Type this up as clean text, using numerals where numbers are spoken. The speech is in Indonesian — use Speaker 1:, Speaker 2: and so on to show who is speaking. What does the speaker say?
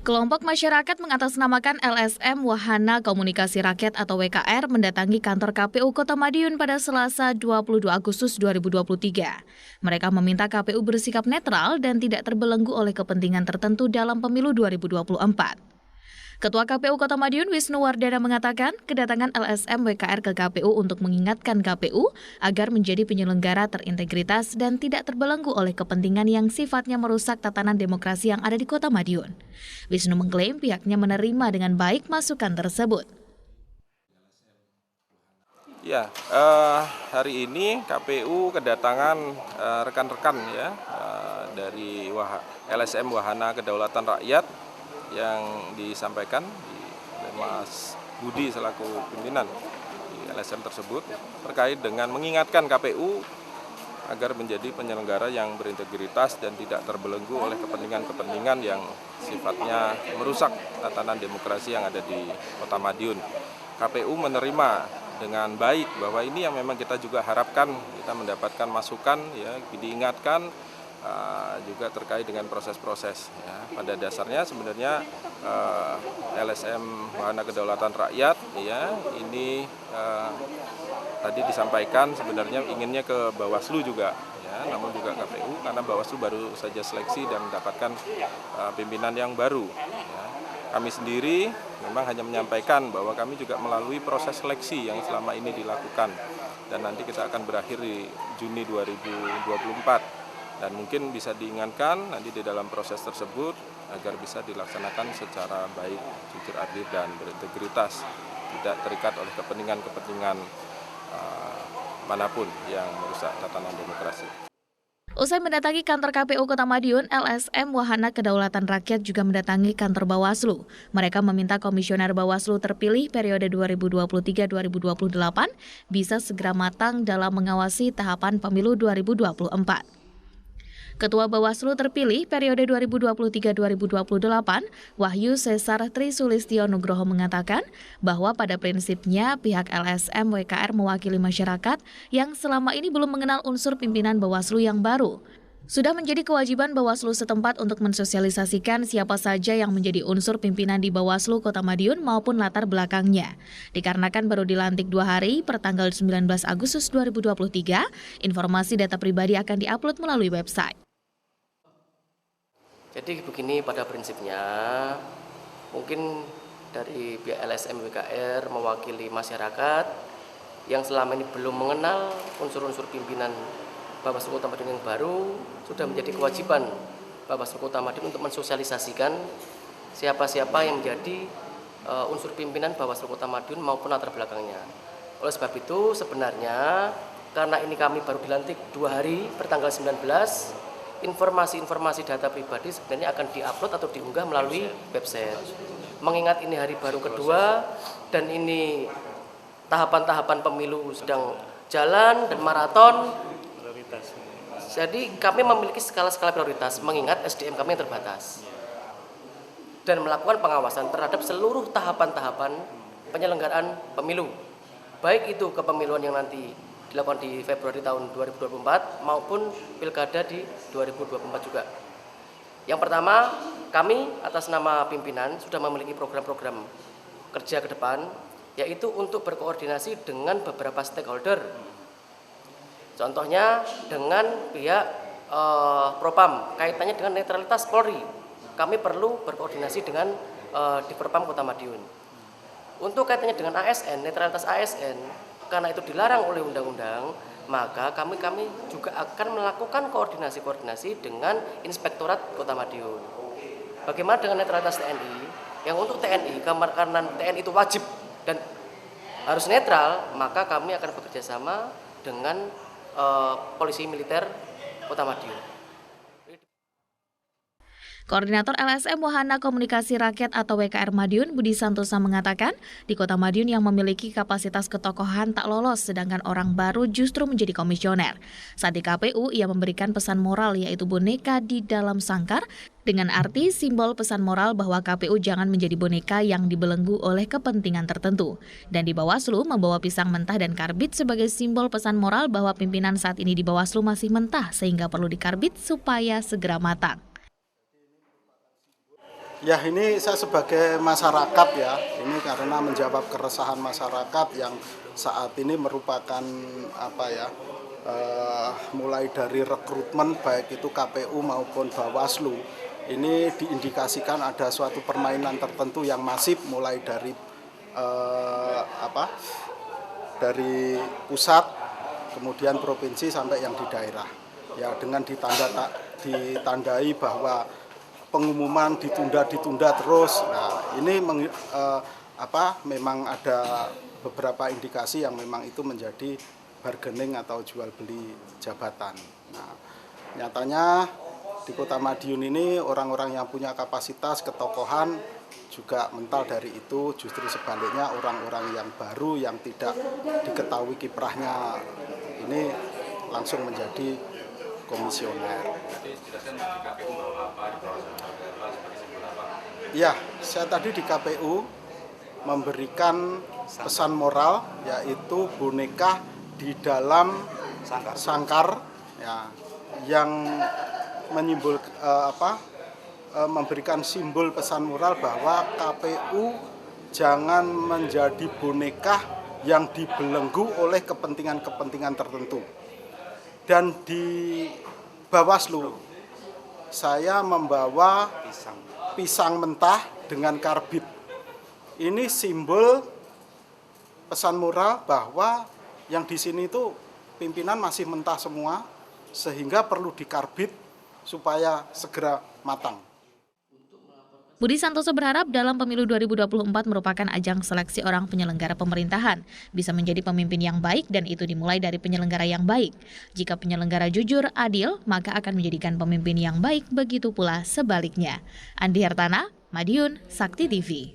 Speaker 1: Kelompok masyarakat mengatasnamakan LSM Wahana Komunikasi Rakyat atau WKR mendatangi kantor KPU Kota Madiun pada Selasa 22 Agustus 2023. Mereka meminta KPU bersikap netral dan tidak terbelenggu oleh kepentingan tertentu dalam pemilu 2024. Ketua KPU Kota Madiun Wisnu Wardana mengatakan kedatangan LSM WKR ke KPU untuk mengingatkan KPU agar menjadi penyelenggara terintegritas dan tidak terbelenggu oleh kepentingan yang sifatnya merusak tatanan demokrasi yang ada di Kota Madiun. Wisnu mengklaim pihaknya menerima dengan baik masukan tersebut.
Speaker 2: Ya, hari ini KPU kedatangan rekan-rekan dari LSM Wahana Kedaulatan Rakyat yang disampaikan oleh Mas Budi selaku pimpinan di LSM tersebut terkait dengan mengingatkan KPU agar menjadi penyelenggara yang berintegritas dan tidak terbelenggu oleh kepentingan-kepentingan yang sifatnya merusak tatanan demokrasi yang ada di Kota Madiun. KPU menerima dengan baik bahwa ini yang memang kita juga harapkan, kita mendapatkan masukan, diingatkan juga terkait dengan proses-proses. Pada dasarnya sebenarnya LSM Wahana Kedaulatan Rakyat ini tadi disampaikan sebenarnya inginnya ke Bawaslu juga, namun juga KPU karena Bawaslu baru saja seleksi dan mendapatkan pimpinan yang baru. Kami sendiri memang hanya menyampaikan bahwa kami juga melalui proses seleksi yang selama ini dilakukan dan nanti kita akan berakhir di Juni 2024. Dan mungkin bisa diingatkan nanti di dalam proses tersebut agar bisa dilaksanakan secara baik, jujur, adil, dan berintegritas, tidak terikat oleh kepentingan-kepentingan manapun yang merusak tatanan demokrasi.
Speaker 1: Usai mendatangi kantor KPU Kota Madiun, LSM Wahana Kedaulatan Rakyat juga mendatangi kantor Bawaslu. Mereka meminta komisioner Bawaslu terpilih periode 2023-2028 bisa segera matang dalam mengawasi tahapan pemilu 2024. Ketua Bawaslu terpilih periode 2023-2028, Wahyu Cesar Trisulistyo Nugroho mengatakan bahwa pada prinsipnya pihak LSM WKR mewakili masyarakat yang selama ini belum mengenal unsur pimpinan Bawaslu yang baru. Sudah menjadi kewajiban Bawaslu setempat untuk mensosialisasikan siapa saja yang menjadi unsur pimpinan di Bawaslu Kota Madiun maupun latar belakangnya. Dikarenakan baru dilantik 2 hari per tanggal 19 Agustus 2023, informasi data pribadi akan diupload melalui website.
Speaker 3: Jadi begini pada prinsipnya, mungkin dari pihak LSM WKR mewakili masyarakat yang selama ini belum mengenal unsur-unsur pimpinan Bawaslu Kota Madiun yang baru, sudah menjadi kewajiban Bawaslu Kota Madiun untuk mensosialisasikan siapa-siapa yang menjadi unsur pimpinan Bawaslu Kota Madiun maupun latar belakangnya. Oleh sebab itu sebenarnya karena ini kami baru dilantik 2 hari per tanggal 19, informasi-informasi data pribadi sebenarnya akan diupload atau diunggah melalui website. Mengingat ini hari baru kedua dan ini tahapan-tahapan pemilu sedang jalan dan maraton, jadi kami memiliki skala-skala prioritas mengingat SDM kami yang terbatas dan melakukan pengawasan terhadap seluruh tahapan-tahapan penyelenggaraan pemilu, baik itu kepemiluan yang nanti dilakukan di Februari tahun 2024 maupun pilkada di 2024 juga. Yang pertama, kami atas nama pimpinan sudah memiliki program-program kerja ke depan, yaitu untuk berkoordinasi dengan beberapa stakeholder. Contohnya dengan pihak Propam, kaitannya dengan netralitas Polri. Kami perlu berkoordinasi dengan di Propam Kota Madiun. Untuk kaitannya dengan ASN, netralitas ASN, karena itu dilarang oleh undang-undang, maka kami juga akan melakukan koordinasi dengan Inspektorat Kota Madiun. Bagaimana dengan netralitas TNI? Yang untuk TNI, karena TNI itu wajib dan harus netral, maka kami akan bekerja sama dengan Polisi Militer Kota Madiun.
Speaker 1: Koordinator LSM Wahana Komunikasi Rakyat atau WKR Madiun, Budi Santosa mengatakan, di Kota Madiun yang memiliki kapasitas ketokohan tak lolos, sedangkan orang baru justru menjadi komisioner. Saat di KPU, ia memberikan pesan moral yaitu boneka di dalam sangkar, dengan arti simbol pesan moral bahwa KPU jangan menjadi boneka yang dibelenggu oleh kepentingan tertentu. Dan di Bawaslu membawa pisang mentah dan karbit sebagai simbol pesan moral bahwa pimpinan saat ini di Bawaslu masih mentah sehingga perlu dikarbit supaya segera matang.
Speaker 4: Ya, ini saya sebagai masyarakat ya, ini karena menjawab keresahan masyarakat yang saat ini merupakan mulai dari rekrutmen baik itu KPU maupun Bawaslu. Ini diindikasikan ada suatu permainan tertentu yang masif mulai dari dari pusat, kemudian provinsi sampai yang di daerah. Ya, dengan ditandai bahwa pengumuman ditunda terus. Nah, ini memang ada beberapa indikasi yang memang itu menjadi bargaining atau jual beli jabatan. Nah, nyatanya di Kota Madiun ini orang-orang yang punya kapasitas ketokohan juga mental dari itu, justru sebaliknya orang-orang yang baru yang tidak diketahui kiprahnya ini langsung menjadi komisioner. Ya, saya tadi di KPU memberikan pesan moral, yaitu boneka di dalam sangkar ya, yang memberikan simbol pesan moral bahwa KPU jangan menjadi boneka yang dibelenggu oleh kepentingan-kepentingan tertentu. Dan di Bawaslu, saya membawa pisang mentah dengan karbit. Ini simbol pesan moral bahwa yang di sini itu pimpinan masih mentah semua, sehingga perlu dikarbit supaya segera matang.
Speaker 1: Budi Santoso berharap dalam pemilu 2024 merupakan ajang seleksi orang penyelenggara pemerintahan, bisa menjadi pemimpin yang baik dan itu dimulai dari penyelenggara yang baik. Jika penyelenggara jujur, adil, maka akan menjadikan pemimpin yang baik, begitu pula sebaliknya. Andi Hartana, Madiun, Sakti TV.